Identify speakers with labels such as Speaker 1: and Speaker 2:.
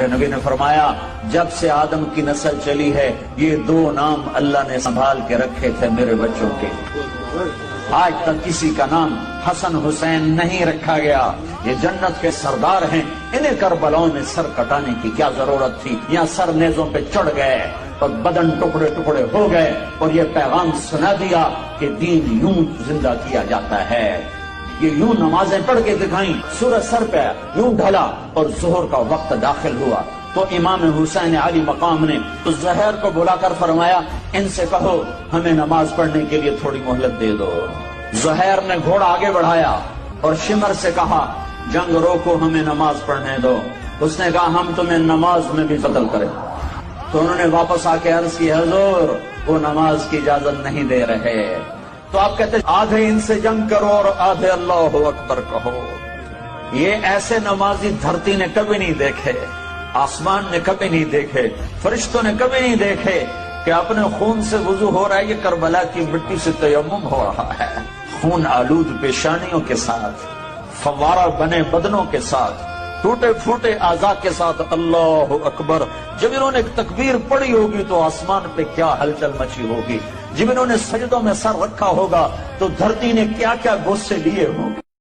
Speaker 1: میرے نبی نے فرمایا جب سے آدم کی نسل چلی ہے یہ دو نام اللہ نے سنبھال کے رکھے تھے میرے بچوں کے، آج تک کسی کا نام حسن حسین نہیں رکھا گیا۔ یہ جنت کے سردار ہیں، انہیں کربلاؤں میں سر کٹانے کی کیا ضرورت تھی؟ یہاں سر نیزوں پہ چڑھ گئے اور بدن ٹکڑے ٹکڑے ہو گئے اور یہ پیغام سنا دیا کہ دین یوں زندہ کیا جاتا ہے۔ یہ یوں نمازیں پڑھ کے دکھائیں، سورج سر پہ یوں ڈھلا اور ظہر کا وقت داخل ہوا تو امام حسین علی مقام نے اس زہر کو بلا کر فرمایا ان سے کہو ہمیں نماز پڑھنے کے لیے تھوڑی مہلت دے دو۔ زہر نے گھوڑا آگے بڑھایا اور شمر سے کہا جنگ روکو ہمیں نماز پڑھنے دو۔ اس نے کہا ہم تمہیں نماز میں بھی قتل کریں۔ تو انہوں نے واپس آ کے عرض کی حضور وہ نماز کی اجازت نہیں دے رہے۔ تو آپ کہتے آدھے ان سے جنگ کرو اور آدھے اللہ اکبر کہو۔ یہ ایسے نمازی دھرتی نے کبھی نہیں دیکھے، آسمان نے کبھی نہیں دیکھے، فرشتوں نے کبھی نہیں دیکھے کہ اپنے خون سے وضو ہو رہا ہے، یہ کربلا کی مٹی سے تیمم ہو رہا ہے، خون آلود پیشانیوں کے ساتھ، فوارہ بنے بدنوں کے ساتھ، ٹوٹے پھوٹے اعضاء کے ساتھ اللہ اکبر۔ جب انہوں نے ایک تکبیر پڑھی ہوگی تو آسمان پہ کیا ہلچل مچی ہوگی، جب انہوں نے سجدوں میں سر رکھا ہوگا تو دھرتی نے کیا کیا غصے لیے ہوں گے۔